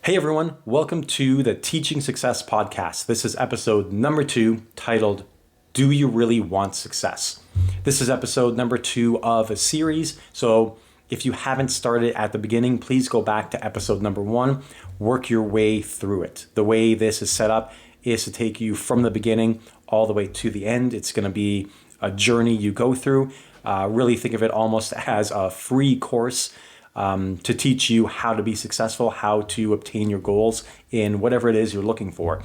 Hey everyone, welcome to the Teaching Success Podcast. This is episode number 2 titled, Do You Really Want Success? This is episode number 2 of a series. So if you haven't started at the beginning, please go back to episode number 1, work your way through it. The way this is set up is to take you from the beginning all the way to the end. It's going to be a journey you go through. Really think of it almost as a free course to teach you how to be successful, how to obtain your goals in whatever it is you're looking for,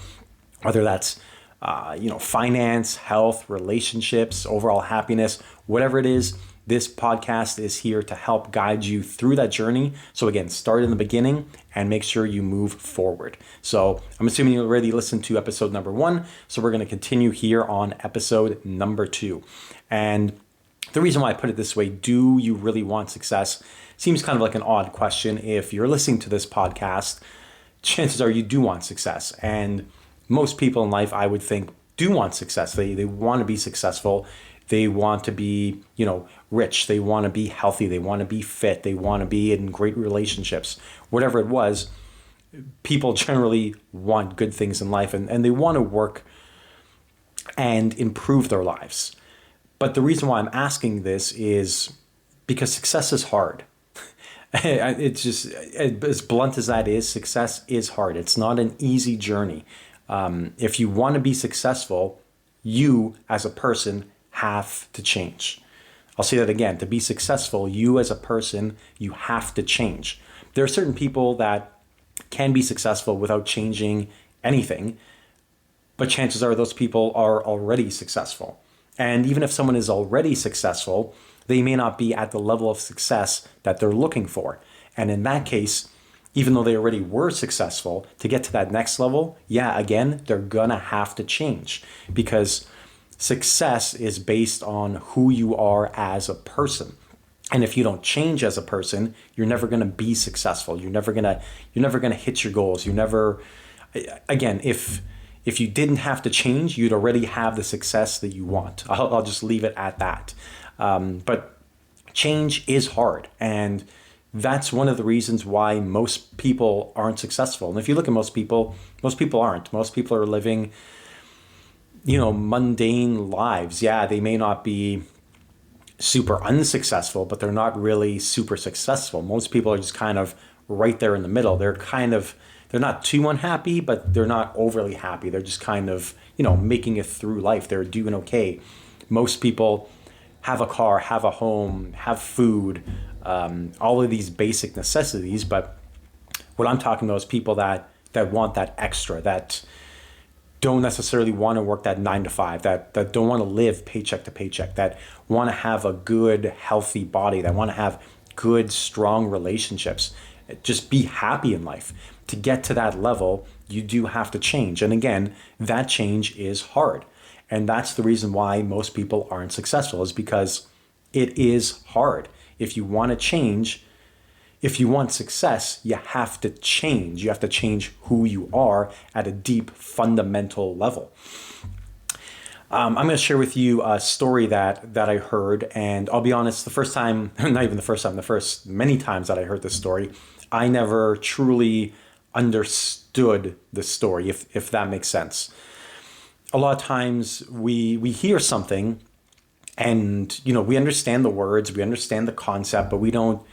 whether that's finance, health, relationships, overall happiness, whatever it is. This podcast is here to help guide you through that journey. So again, start in the beginning and make sure you move forward. So I'm assuming you already listened to episode number 1. So we're going to continue here on episode number 2. And the reason why I put it this way, do you really want success? Seems kind of like an odd question. If you're listening to this podcast, chances are you do want success. And most people in life, I would think, do want success. They want to be successful. They want to be, rich. They want to be healthy. They want to be fit. They want to be in great relationships. Whatever it was, people generally want good things in life and they want to work and improve their lives. But the reason why I'm asking this is because success is hard. It's just, as blunt as that is, success is hard. It's not an easy journey. If you want to be successful, you as a person have to change. I'll say that again. To be successful, you as a person, you have to change. There are certain people that can be successful without changing anything, but chances are those people are already successful. And even if someone is already successful, they may not be at the level of success that they're looking for. And in that case, even though they already were successful, to get to that next level, again, they're gonna have to change because success is based on who you are as a person. And if you don't change as a person, you're never gonna be successful. You're never gonna hit your goals. If you didn't have to change, you'd already have the success that you want. I'll just leave it at that. But change is hard. And that's one of the reasons why most people aren't successful. And if you look at most people aren't. Most people are living, mundane lives. Yeah, they may not be super unsuccessful, but they're not really super successful. Most people are just kind of right there in the middle. They're not too unhappy, but they're not overly happy. They're just kind of, making it through life. They're doing okay. Most people have a car, have a home, have food, all of these basic necessities. But what I'm talking about is people that want that extra, that don't necessarily want to work that 9 to 5, that don't want to live paycheck to paycheck, that want to have a good, healthy body, that want to have good, strong relationships, just be happy in life. To get to that level, you do have to change. And again, that change is hard. And that's the reason why most people aren't successful, is because it is hard. If you want to change, if you want success, you have to change. You have to change who you are at a deep, fundamental level. I'm going to share with you a story that I heard. And I'll be honest, the first many times that I heard this story, I never truly understood the story, if that makes sense. A lot of times we hear something and we understand the words, we understand the concept, but we don't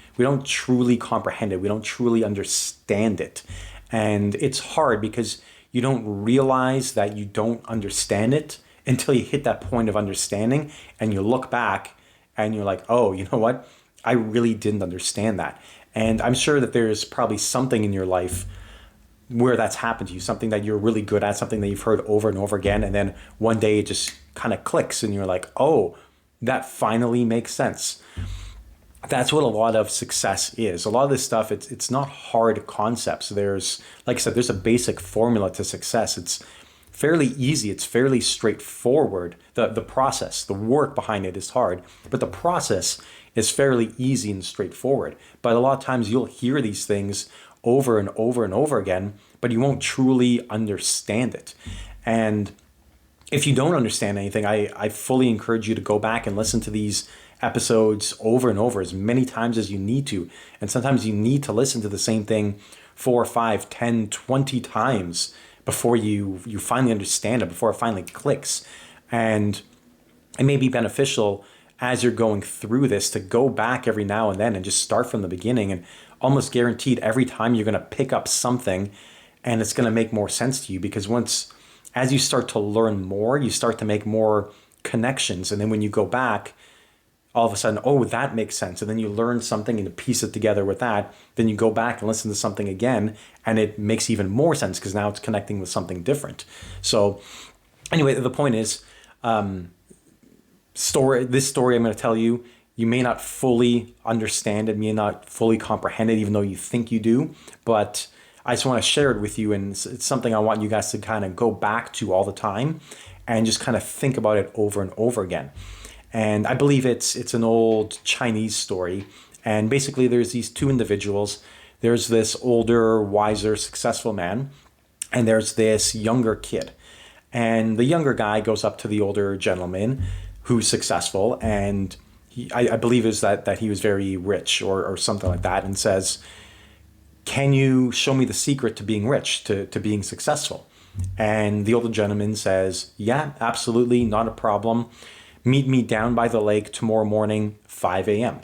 truly comprehend it. We don't truly understand it. And it's hard because you don't realize that you don't understand it until you hit that point of understanding and you look back and you're like, oh, you know what? I really didn't understand that. And I'm sure that there's probably something in your life where that's happened to you, something that you're really good at, something that you've heard over and over again. And then one day it just kind of clicks and you're like, oh, that finally makes sense. That's what a lot of success is. A lot of this stuff, it's not hard concepts. There's, like I said, there's a basic formula to success. It's fairly easy. It's fairly straightforward. The process, the work behind it is hard, but the process is fairly easy and straightforward. But a lot of times you'll hear these things over and over and over again, but you won't truly understand it. And if you don't understand anything, I fully encourage you to go back and listen to these episodes over and over as many times as you need to. And sometimes you need to listen to the same thing 4, 5, 10, 20 times before you finally understand it, before it finally clicks. And it may be beneficial as you're going through this to go back every now and then and just start from the beginning, and almost guaranteed every time you're going to pick up something and it's going to make more sense to you, because as you start to learn more, you start to make more connections. And then when you go back, all of a sudden, oh, that makes sense. And then you learn something and you piece it together with that. Then you go back and listen to something again, and it makes even more sense because now it's connecting with something different. So anyway, the point is, this story I'm going to tell you, you may not fully understand it, may not fully comprehend it, even though you think you do. But I just want to share it with you, and it's something I want you guys to kind of go back to all the time and just kind of think about it over and over again. And I believe it's an old Chinese story. And basically there's these two individuals. There's this older, wiser, successful man, and there's this younger kid. And the younger guy goes up to the older gentleman who's successful, and I believe is that he was very rich or something like that, and says, can you show me the secret to being rich, to being successful? And the older gentleman says, yeah, absolutely, not a problem. Meet me down by the lake tomorrow morning, 5 a.m.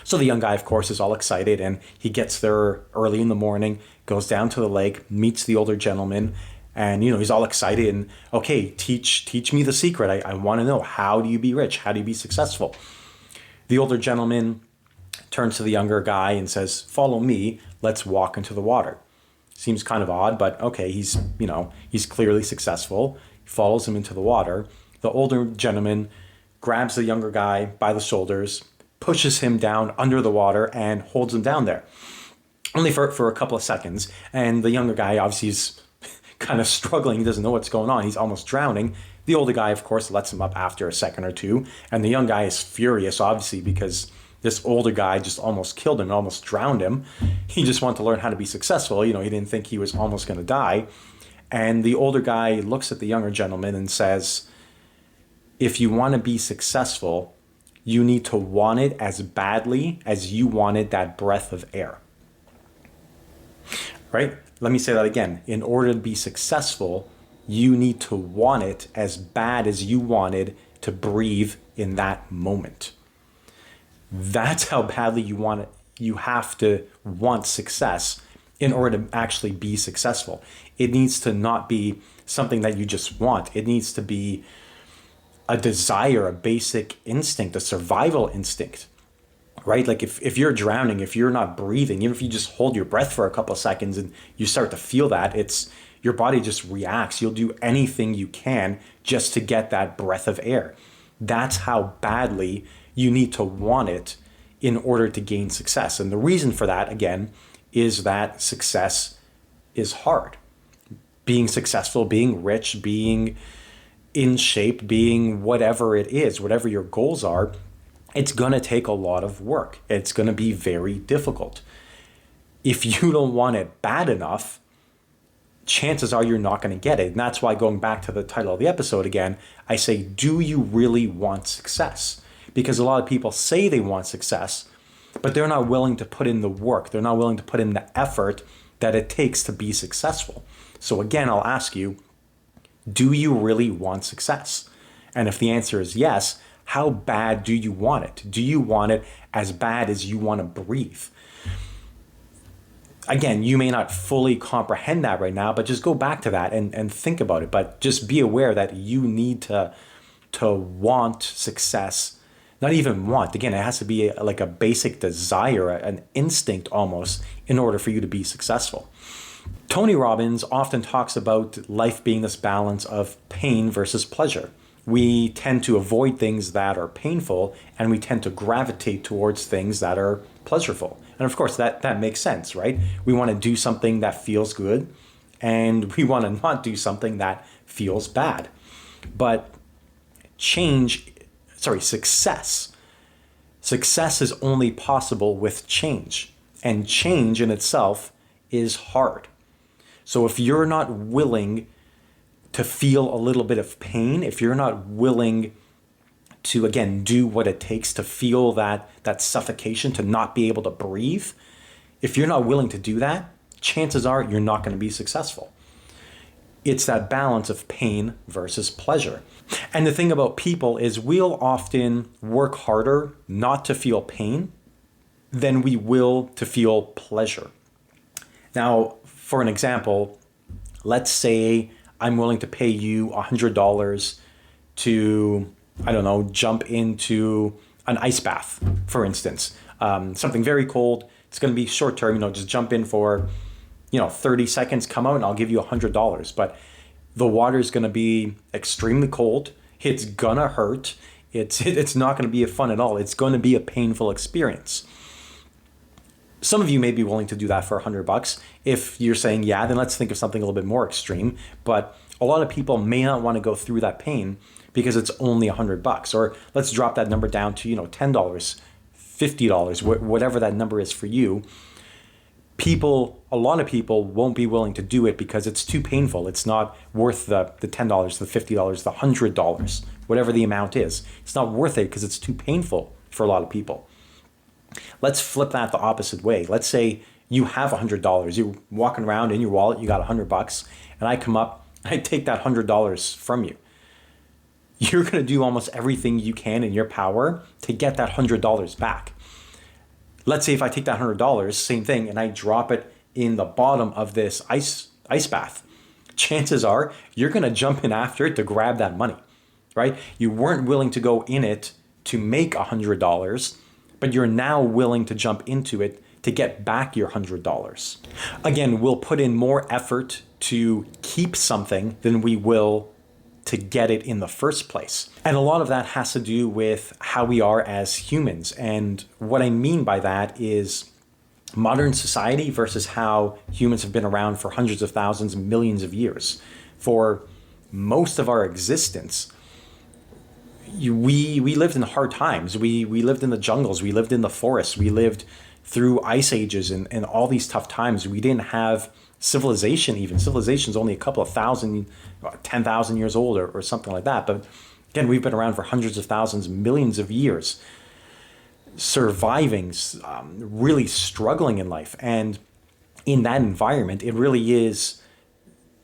So the young guy, of course, is all excited, and he gets there early in the morning, goes down to the lake, meets the older gentleman, and he's all excited and, okay, teach me the secret. I want to know, how do you be rich? How do you be successful? The older gentleman turns to the younger guy and says, follow me, let's walk into the water. Seems kind of odd, but okay, he's clearly successful. He follows him into the water. The older gentleman grabs the younger guy by the shoulders, pushes him down under the water, and holds him down there. Only for a couple of seconds. And the younger guy obviously is kind of struggling. He doesn't know what's going on. He's almost drowning. The older guy, of course, lets him up after a second or two. And the young guy is furious, obviously, because this older guy just almost killed him, almost drowned him. He just wanted to learn how to be successful. He didn't think he was almost going to die. And the older guy looks at the younger gentleman and says, if you want to be successful, you need to want it as badly as you wanted that breath of air. Right? Let me say that again. In order to be successful, you need to want it as bad as you wanted to breathe in that moment. That's how badly you want it. You have to want success in order to actually be successful. It needs to not be something that you just want. It needs to be a desire, a basic instinct, a survival instinct, right? Like if you're drowning, if you're not breathing, even if you just hold your breath for a couple of seconds and you start to feel that, your body just reacts. You'll do anything you can just to get that breath of air. That's how badly you need to want it in order to gain success. And the reason for that, again, is that success is hard. Being successful, being rich, being in shape, being whatever it is, whatever your goals are, it's going to take a lot of work. It's going to be very difficult. If you don't want it bad enough, chances are you're not going to get it. And that's why, going back to the title of the episode again, I say, do you really want success? Because a lot of people say they want success, but they're not willing to put in the work. They're not willing to put in the effort that it takes to be successful. So again, I'll ask you, do you really want success? And if the answer is yes, how bad do you want it? Do you want it as bad as you want to breathe? Again, you may not fully comprehend that right now, but just go back to that and think about it. But just be aware that you need to want success. Not even want. Again, it has to be like a basic desire, an instinct almost, in order for you to be successful. Tony Robbins often talks about life being this balance of pain versus pleasure. We tend to avoid things that are painful, and we tend to gravitate towards things that are pleasurable. And of course, that makes sense, right? We want to do something that feels good, and we want to not do something that feels bad. But success is only possible with change, and change in itself is hard. So if you're not willing to feel a little bit of pain, if you're not willing to, again, do what it takes to feel that suffocation, to not be able to breathe, if you're not willing to do that, chances are you're not going to be successful. It's that balance of pain versus pleasure. And the thing about people is we'll often work harder not to feel pain than we will to feel pleasure. Now, for an example, let's say I'm willing to pay you $100 to, I don't know, jump into an ice bath, for instance. Something very cold. It's going to be short term, just jump in for, 30 seconds, come out, and I'll give you $100. But the water is going to be extremely cold. It's going to hurt. It's not going to be fun at all. It's going to be a painful experience. Some of you may be willing to do that for $100. If you're saying, yeah, then let's think of something a little bit more extreme. But a lot of people may not want to go through that pain because it's only $100. Or let's drop that number down to, $10, $50, whatever that number is for you. A lot of people won't be willing to do it because it's too painful. It's not worth the $10, the $50, the $100, whatever the amount is. It's not worth it because it's too painful for a lot of people. Let's flip that the opposite way. Let's say you have $100. You're walking around in your wallet, you got $100, and I come up, I take that $100 from you. You're going to do almost everything you can in your power to get that $100 back. Let's say if I take that $100, same thing, and I drop it in the bottom of this ice bath. Chances are you're going to jump in after it to grab that money, right? You weren't willing to go in it to make $100, but you're now willing to jump into it to get back your $100. Again, we'll put in more effort to keep something than we will to get it in the first place. And a lot of that has to do with how we are as humans. And what I mean by that is modern society versus how humans have been around for hundreds of thousands, millions of years. For most of our existence, we lived in hard times. We lived in the jungles. We lived in the forests. We lived through ice ages and all these tough times. We didn't have civilization even. Civilization's only a couple of 10,000 years old or something like that. But again, we've been around for hundreds of thousands, millions of years, surviving, really struggling in life. And in that environment, it really is,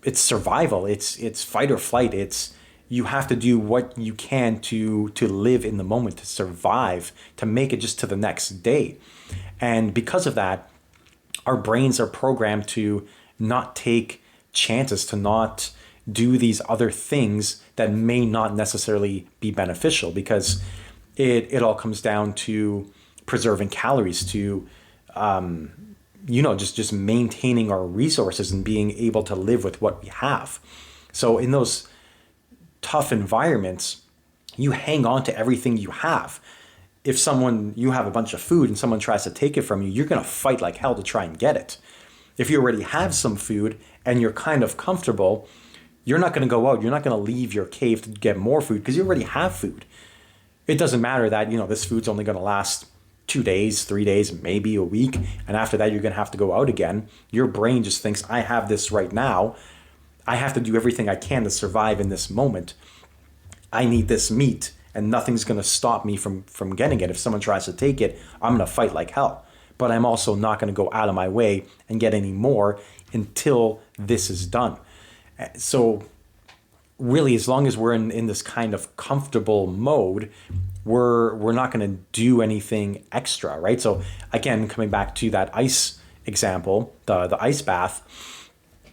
it's survival. It's fight or flight. You have to do what you can to live in the moment, to survive, to make it just to the next day. And because of that, our brains are programmed to not take chances, to not do these other things that may not necessarily be beneficial, because it all comes down to preserving calories, to just maintaining our resources and being able to live with what we have. So in those tough environments, you hang on to everything you have. If you have a bunch of food and someone tries to take it from you, you're going to fight like hell to try and get it. If you already have some food and you're kind of comfortable, you're not going to go out. You're not going to leave your cave to get more food because you already have food. It doesn't matter that, this food's only going to last 2 days, 3 days, maybe a week. And after that, you're going to have to go out again. Your brain just thinks, I have this right now. I have to do everything I can to survive in this moment. I need this meat, and nothing's going to stop me from getting it. If someone tries to take it, I'm going to fight like hell. But I'm also not going to go out of my way and get any more until this is done. So really, as long as we're in this kind of comfortable mode, we're not going to do anything extra, right? So again, coming back to that ice example, the ice bath,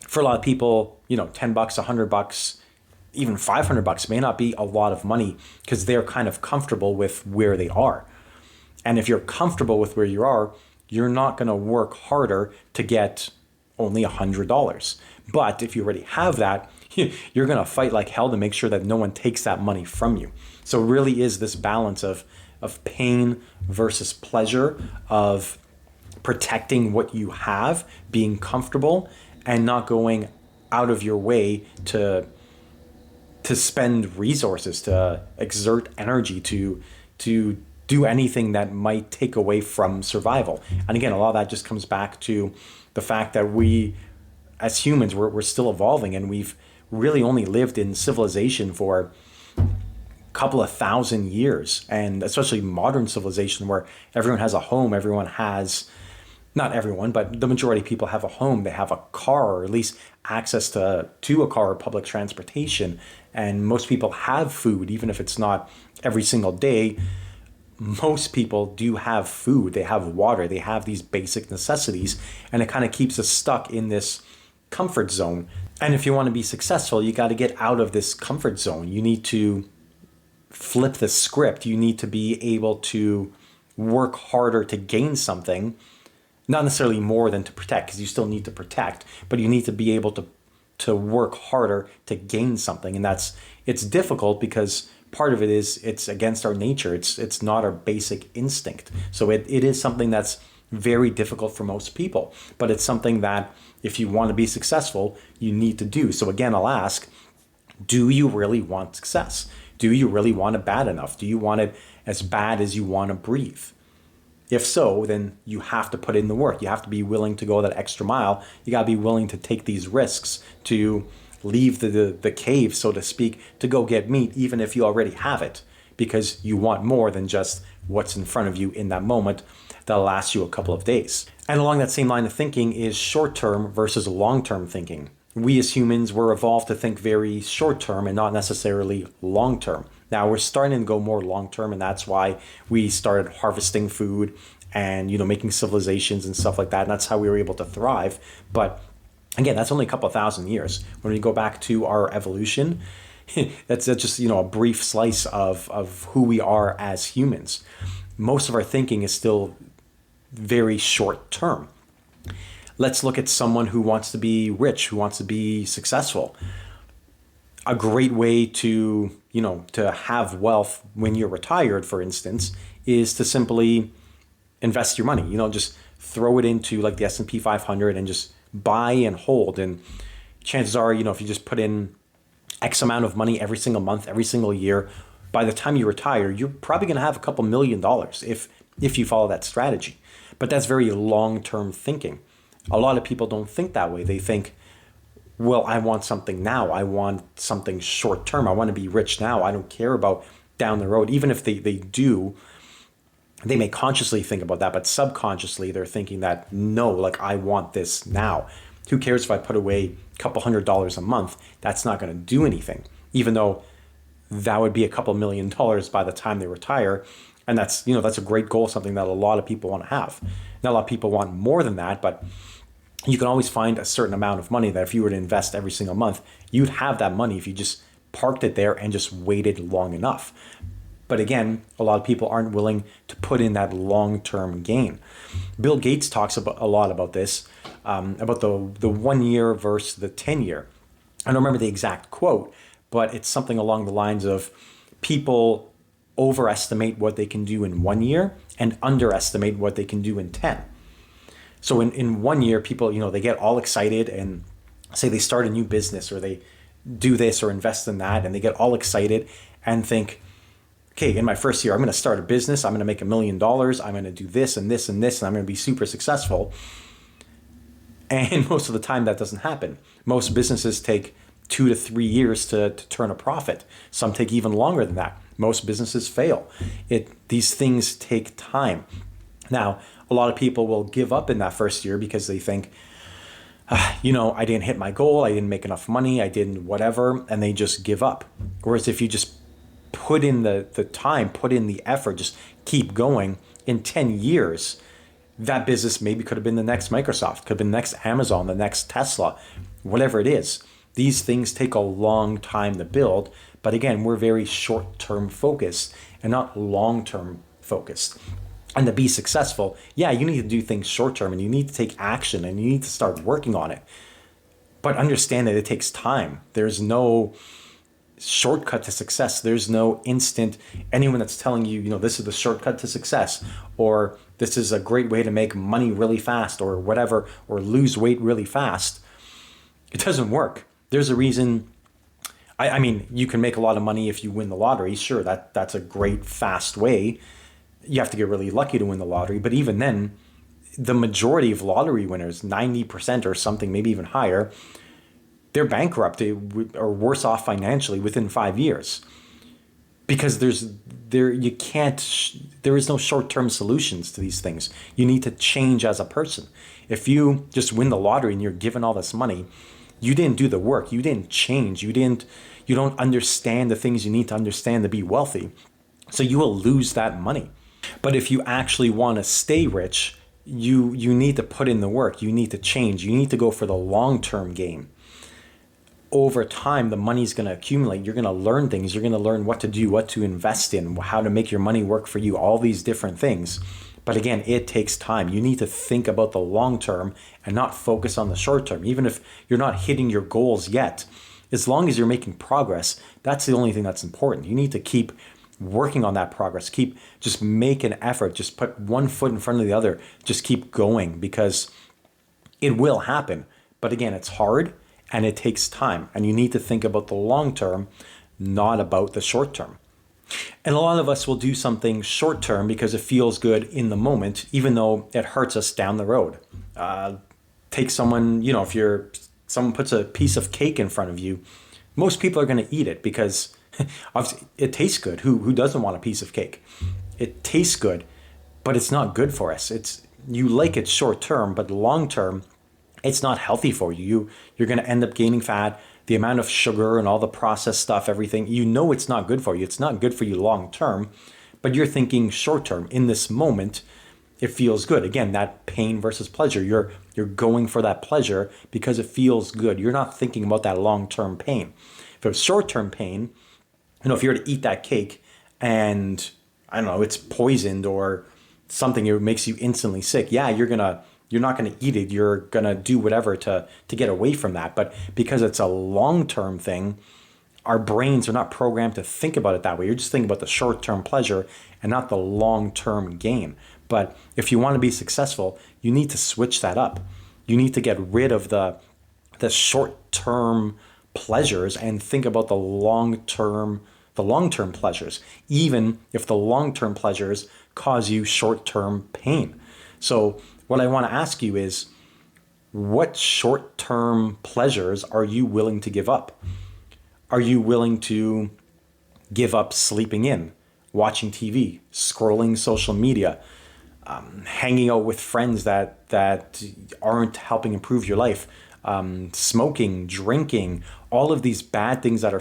for a lot of people, $10, $100, even $500 may not be a lot of money because they're kind of comfortable with where they are. And if you're comfortable with where you are, you're not going to work harder to get only $100. But if you already have that, you're going to fight like hell to make sure that no one takes that money from you. So it really is this balance of pain versus pleasure, of protecting what you have, being comfortable, and not going out of your way to spend resources, to exert energy, to do anything that might take away from survival. And again, a lot of that just comes back to the fact that we, as humans, we're still evolving, and we've really only lived in civilization for a couple of thousand years, and especially modern civilization where everyone has a home, everyone has Not everyone, but the majority of people have a home, they have a car, or at least access to a car or public transportation. And most people have food, even if it's not every single day. Most people do have food, they have water, they have these basic necessities, and it kind of keeps us stuck in this comfort zone. And if you want to be successful, you got to get out of this comfort zone. You need to flip the script. You need to be able to work harder to gain something, not necessarily more than to protect, because you still need to protect, but you need to be able to work harder to gain something. And it's difficult because part of it is it's against our nature. It's not our basic instinct. So it is something that's very difficult for most people, but it's something that if you want to be successful, you need to do. So again, I'll ask, do you really want success? Do you really want it bad enough? Do you want it as bad as you want to breathe? If so, then you have to put in the work. You have to be willing to go that extra mile. You got to be willing to take these risks, to leave the cave, so to speak, to go get meat, even if you already have it, because you want more than just what's in front of you in that moment that'll last you a couple of days. And along that same line of thinking is short-term versus long-term thinking. We as humans were evolved to think very short-term and not necessarily long-term. Now we're starting to go more long-term, and that's why we started harvesting food and making civilizations and stuff like that. And that's how we were able to thrive. But again, that's only a couple of thousand years. When we go back to our evolution, that's just a brief slice of who we are as humans. Most of our thinking is still very short-term. Let's look at someone who wants to be rich, who wants to be successful. A great way to have wealth when you're retired, for instance, is to simply invest your money. Just throw it into like the S&P 500 and just buy and hold. And chances are, if you just put in X amount of money every single month, every single year, by the time you retire, you're probably going to have a couple $1 million if you follow that strategy. But that's very long-term thinking. A lot of people don't think that way. They think, well, I want something now. I want something short term. I want to be rich now. I don't care about down the road. Even if they do, they may consciously think about that, but subconsciously they're thinking that, no, like I want this now. Who cares if I put away a couple $100 a month? That's not going to do anything, even though that would be a couple $1 million by the time they retire. And that's a great goal, something that a lot of people want to have. Now, a lot of people want more than that, but you can always find a certain amount of money that if you were to invest every single month, you'd have that money if you just parked it there and just waited long enough. But again, a lot of people aren't willing to put in that long-term gain. Bill Gates talks a lot about this, about the 1 year versus the 10 year. I don't remember the exact quote, but it's something along the lines of people overestimate what they can do in 1 year and underestimate what they can do in 10. So in 1 year, people, they get all excited and say they start a new business or they do this or invest in that, and they get all excited and think, okay, in my first year, I'm going to start a business. I'm going to make $1 million. I'm going to do this and this and this, and I'm going to be super successful. And most of the time that doesn't happen. Most businesses take 2 to 3 years to turn a profit. Some take even longer than that. Most businesses fail. These things take time. Now, a lot of people will give up in that first year because they think, I didn't hit my goal, I didn't make enough money, I didn't whatever, and they just give up. Whereas if you just put in the time, put in the effort, just keep going, in 10 years, that business maybe could have been the next Microsoft, could have been the next Amazon, the next Tesla, whatever it is. These things take a long time to build, but again, we're very short-term focused and not long-term focused. And to be successful, yeah, you need to do things short-term and you need to take action and you need to start working on it. But understand that it takes time. There's no shortcut to success. There's no instant, anyone that's telling you, this is the shortcut to success, or this is a great way to make money really fast or whatever, or lose weight really fast. It doesn't work. There's a reason. I mean, you can make a lot of money if you win the lottery. Sure, that's a great fast way. You have to get really lucky to win the lottery. But even then, the majority of lottery winners, 90% or something, maybe even higher, they're bankrupt or worse off financially within 5 years. because there is no short-term solutions to these things. You need to change as a person. If you just win the lottery and you're given all this money, you didn't do the work, you didn't change, you don't understand the things you need to understand to be wealthy. So you will lose that money. But if you actually want to stay rich, you need to put in the work, you need to change, you need to go for the long-term game. Over time, the money's going to accumulate. You're going to learn things. You're going to learn what to do, what to invest in, how to make your money work for you, all these different things. But again, it takes time. You need to think about the long term and not focus on the short term. Even if you're not hitting your goals yet, as long as you're making progress, that's the only thing that's important. You need to keep working on that progress. Just make an effort. Just put one foot in front of the other. Just keep going, because it will happen. But again, it's hard. And it takes time, and you need to think about the long term, not about the short term. And a lot of us will do something short term because it feels good in the moment, even though it hurts us down the road. Take someone, if someone puts a piece of cake in front of you, most people are going to eat it because obviously it tastes good. Who doesn't want a piece of cake? It tastes good, but it's not good for us. You like it short term, but long term, it's not healthy for you. You're going to end up gaining fat, the amount of sugar and all the processed stuff, everything. It's not good for you. It's not good for you long term, but you're thinking short term. In this moment, it feels good. Again, that pain versus pleasure. You're going for that pleasure because it feels good. You're not thinking about that long-term pain. If it was short-term pain, if you were to eat that cake and, I don't know, it's poisoned or something, it makes you instantly sick. Yeah, you're not going to eat it. You're going to do whatever to get away from that. But because it's a long-term thing, our brains are not programmed to think about it that way. You're just thinking about the short-term pleasure and not the long-term gain. But if you want to be successful, you need to switch that up. You need to get rid of the short-term pleasures and think about the long-term pleasures, even if the long-term pleasures cause you short-term pain. So what I want to ask you is, what short-term pleasures are you willing to give up? Are you willing to give up sleeping in, watching TV, scrolling social media, hanging out with friends that aren't helping improve your life, smoking, drinking, all these things that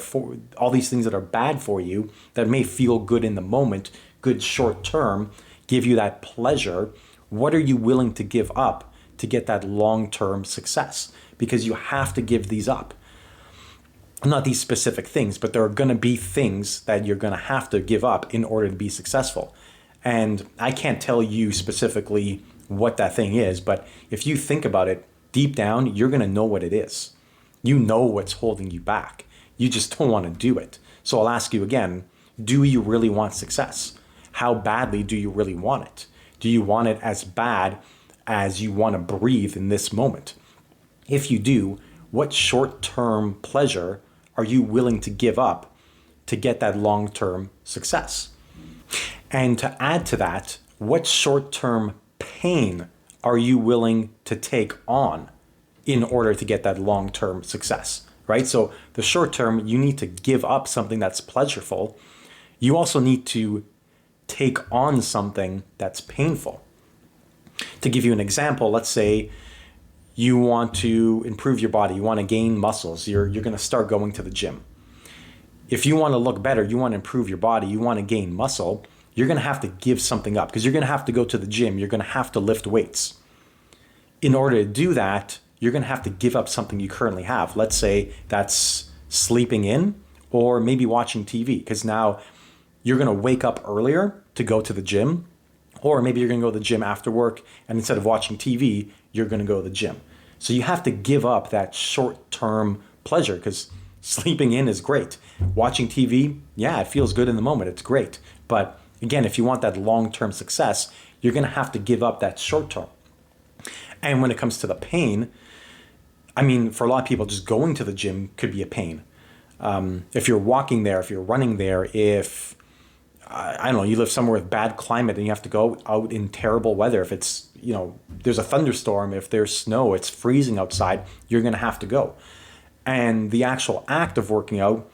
are bad for you that may feel good in the moment, good short term, give you that pleasure? What are you willing to give up to get that long-term success? Because you have to give these up. Not these specific things, but there are going to be things that you're going to have to give up in order to be successful. And I can't tell you specifically what that thing is, but if you think about it deep down, you're going to know what it is. You know what's holding you back. You just don't want to do it. So I'll ask you again, do you really want success? How badly do you really want it? Do you want it as bad as you want to breathe in this moment? If you do, what short-term pleasure are you willing to give up to get that long-term success? And to add to that, what short-term pain are you willing to take on in order to get that long-term success, right? So the short term, you need to give up something that's pleasurable. You also need to take on something that's painful. To give you an example, let's say you want to improve your body, you want to gain muscles, you're going to start going to the gym. If you want to look better, you want to improve your body, you want to gain muscle, you're going to have to give something up because you're going to have to go to the gym, you're going to have to lift weights. In order to do that, you're going to have to give up something you currently have. Let's say that's sleeping in or maybe watching TV, because now you're going to wake up earlier to go to the gym, or maybe you're going to go to the gym after work, and instead of watching TV, you're going to go to the gym. So you have to give up that short-term pleasure, because sleeping in is great. Watching TV, yeah, it feels good in the moment. It's great. But again, if you want that long-term success, you're going to have to give up that short-term. And when it comes to the pain, I mean, for a lot of people, just going to the gym could be a pain. If you're walking there, if you're running there, if, I don't know, you live somewhere with bad climate and you have to go out in terrible weather, if it's, there's a thunderstorm, if there's snow, it's freezing outside, you're going to have to go. And the actual act of working out,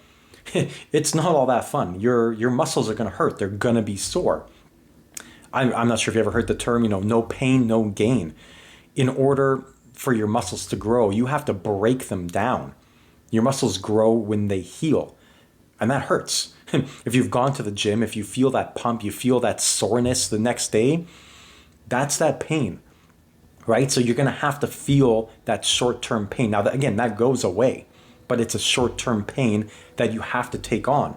It's not all that fun. Your muscles are going to hurt. They're going to be sore. I'm not sure if you ever heard the term, no pain, no gain. In order for your muscles to grow, you have to break them down. Your muscles grow when they heal, and that hurts. If you've gone to the gym, if you feel that pump, you feel that soreness the next day, that's that pain, right? So you're going to have to feel that short-term pain. Now, again, that goes away, but it's a short-term pain that you have to take on.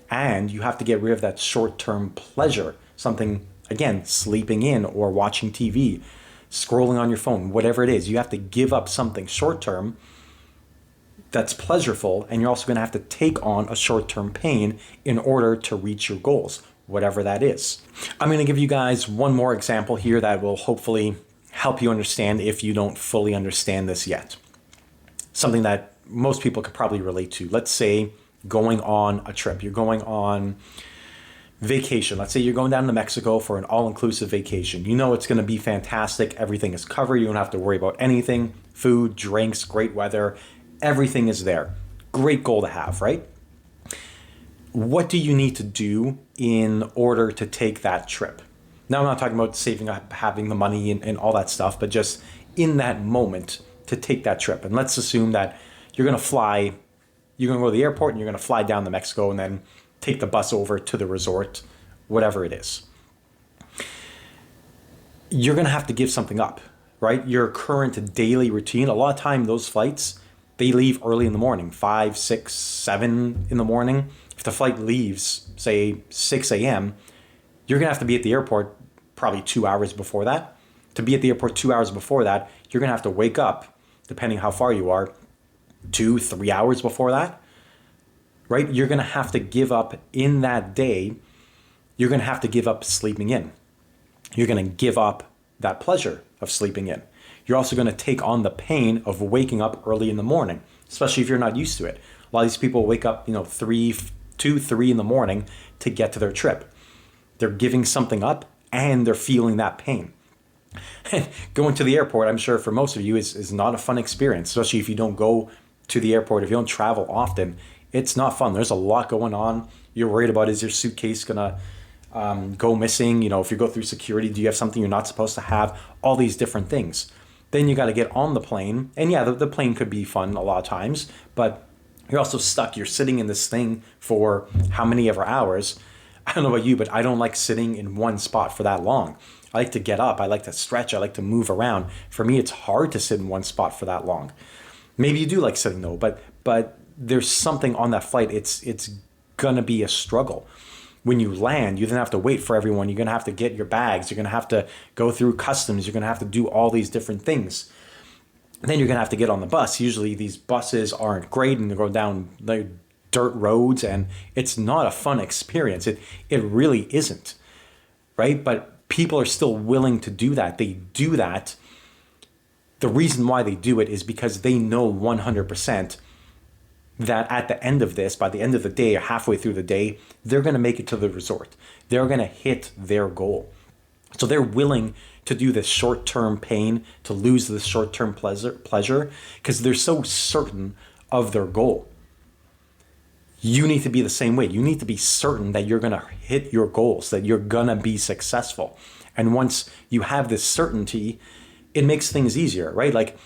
And you have to get rid of that short-term pleasure, something, again, sleeping in or watching TV, scrolling on your phone, whatever it is. You have to give up something short-term that's pleasurable, and you're also going to have to take on a short-term pain in order to reach your goals, whatever that is. I'm going to give you guys one more example here that will hopefully help you understand if you don't fully understand this yet. Something that most people could probably relate to. Let's say going on a trip. You're going on vacation. Let's say you're going down to Mexico for an all-inclusive vacation. You know it's going to be fantastic. Everything is covered. You don't have to worry about anything. Food, drinks, great weather. Everything is there. Great goal to have, right? What do you need to do in order to take that trip? Now, I'm not talking about saving up, having the money and all that stuff, but just in that moment to take that trip. And let's assume that you're going to go to the airport and you're going to fly down to Mexico and then take the bus over to the resort, whatever it is. You're going to have to give something up, right? Your current daily routine, a lot of time those flights, they leave early in the morning, 5, 6, 7 in the morning. If the flight leaves, say 6 a.m., you're going to have to be at the airport probably 2 hours before that. To be at the airport 2 hours before that, you're going to have to wake up, depending how far you are, 2, 3 hours before that, right? You're going to have to give up in that day. You're going to have to give up sleeping in. You're going to give up that pleasure of sleeping in. You're also going to take on the pain of waking up early in the morning, especially if you're not used to it. A lot of these people wake up, 2, 3 in the morning to get to their trip. They're giving something up and they're feeling that pain. Going to the airport, I'm sure for most of you is not a fun experience, especially if you don't go to the airport, if you don't travel often. It's not fun. There's a lot going on. You're worried about, is your suitcase going to go missing? If you go through security, do you have something you're not supposed to have? All these different things. Then you got to get on the plane. And yeah, the plane could be fun a lot of times, but you're also stuck. You're sitting in this thing for how many ever hours. I don't know about you, but I don't like sitting in one spot for that long. I like to get up. I like to stretch. I like to move around. For me, it's hard to sit in one spot for that long. Maybe you do like sitting though, but there's something on that flight. It's going to be a struggle. When you land, you then have to wait for everyone. You're going to have to get your bags. You're going to have to go through customs. You're going to have to do all these different things. And then you're going to have to get on the bus. Usually these buses aren't great and they go down the dirt roads and it's not a fun experience. It really isn't, right? But people are still willing to do that. They do that. The reason why they do it is because they know 100% that at the end of this, by the end of the day or halfway through the day, they're going to make it to the resort. They're going to hit their goal. So they're willing to do this short-term pain, to lose this short-term pleasure, because they're so certain of their goal. You need to be the same way. You need to be certain that you're going to hit your goals, that you're going to be successful. And once you have this certainty, it makes things easier, right? Like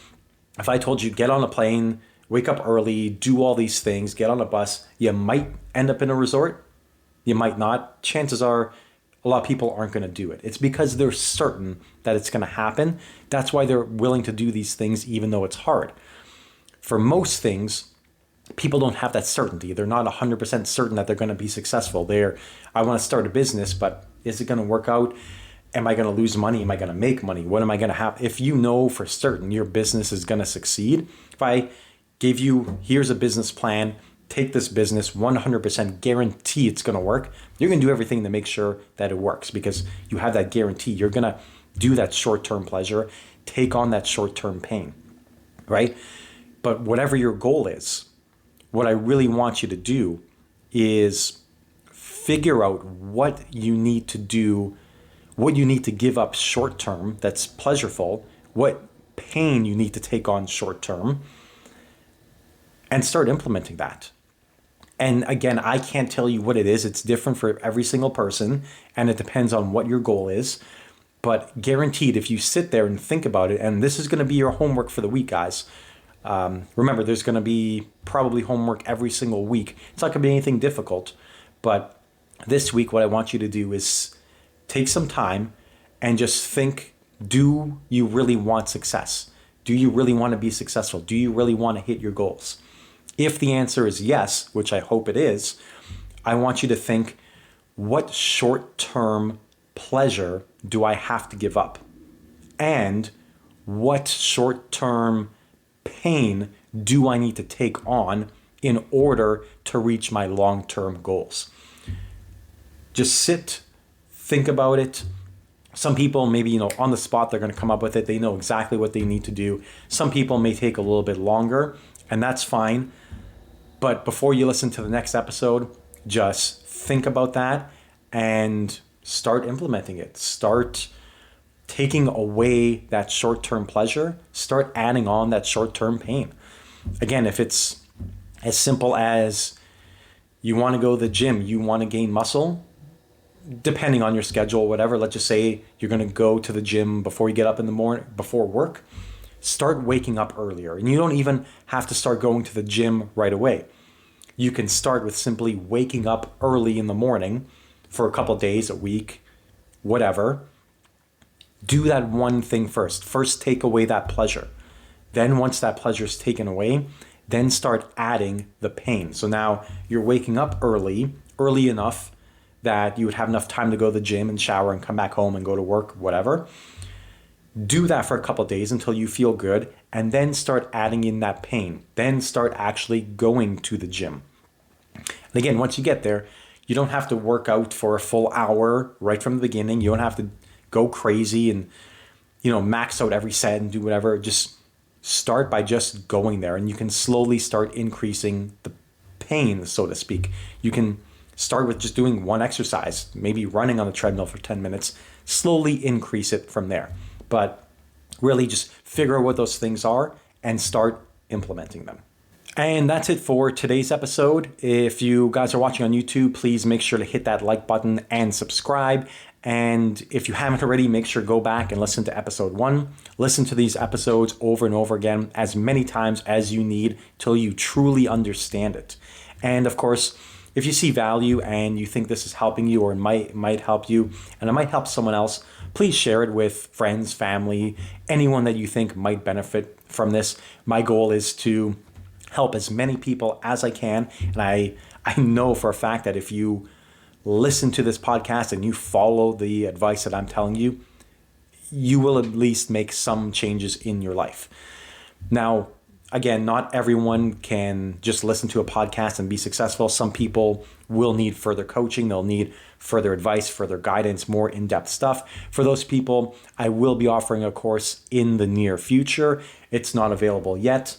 if I told you, get on a plane, wake up early, do all these things, get on a bus, you might end up in a resort. You might not. Chances are a lot of people aren't going to do it. It's because they're certain that it's going to happen. That's why they're willing to do these things even though it's hard. For most things, people don't have that certainty. They're not 100% certain that they're going to be successful. I want to start a business, but is it going to work out? Am I going to lose money? Am I going to make money? What am I going to have? If you know for certain your business is going to succeed, if I gave you, here's a business plan, take this business, 100% guarantee it's going to work, you're going to do everything to make sure that it works because you have that guarantee. You're going to do that short-term pleasure, take on that short-term pain, right? But whatever your goal is, what I really want you to do is figure out what you need to do, what you need to give up short-term that's pleasurable, what pain you need to take on short-term, and start implementing that. And again, I can't tell you what it is. It's different for every single person, and it depends on what your goal is. But guaranteed, if you sit there and think about it, and this is going to be your homework for the week, guys. Remember, there's going to be probably homework every single week. It's not going to be anything difficult. But this week, what I want you to do is take some time and just think, do you really want success? Do you really want to be successful? Do you really want to hit your goals? If the answer is yes, which I hope it is, I want you to think, what short-term pleasure do I have to give up? And what short-term pain do I need to take on in order to reach my long-term goals? Just sit, think about it. Some people maybe, on the spot, they're going to come up with it. They know exactly what they need to do. Some people may take a little bit longer, and that's fine. But before you listen to the next episode, just think about that and start implementing it. Start taking away that short-term pleasure. Start adding on that short-term pain. Again, if it's as simple as you want to go to the gym, you want to gain muscle, depending on your schedule, whatever, let's just say you're going to go to the gym before you get up in the morning, before work, start waking up earlier. And you don't even have to start going to the gym right away. You can start with simply waking up early in the morning for a couple days, a week, whatever. Do that one thing first. First, take away that pleasure. Then once that pleasure is taken away, then start adding the pain. So now you're waking up early enough that you would have enough time to go to the gym and shower and come back home and go to work, whatever. Do that for a couple of days until you feel good, and then start adding in that pain. Then start actually going to the gym. And again, once you get there, you don't have to work out for a full hour right from the beginning. You don't have to go crazy and, max out every set and do whatever. Just start by just going there, and you can slowly start increasing the pain, so to speak. You can start with just doing one exercise, maybe running on the treadmill for 10 minutes, slowly increase it from there. But really just figure out what those things are and start implementing them. And that's it for today's episode. If you guys are watching on YouTube, please make sure to hit that like button and subscribe. And if you haven't already, make sure to go back and listen to episode 1. Listen to these episodes over and over again, as many times as you need till you truly understand it. And of course, if you see value and you think this is helping you or it might help you and it might help someone else, please share it with friends, family, anyone that you think might benefit from this. My goal is to help as many people as I can. And I know for a fact that if you listen to this podcast and you follow the advice that I'm telling you, you will at least make some changes in your life. Now, again, not everyone can just listen to a podcast and be successful. Some people will need further coaching. They'll need further advice, further guidance, more in-depth stuff. For those people, I will be offering a course in the near future. It's not available yet,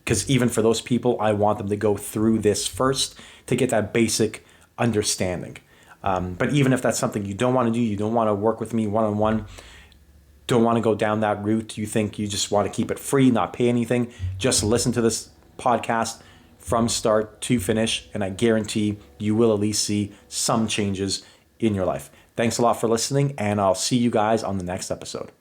because even for those people, I want them to go through this first to get that basic understanding. But even if that's something you don't want to do, you don't want to work with me one-on-one, don't want to go down that route, you think you just want to keep it free, not pay anything, just listen to this podcast from start to finish, and I guarantee you will at least see some changes in your life. Thanks a lot for listening, and I'll see you guys on the next episode.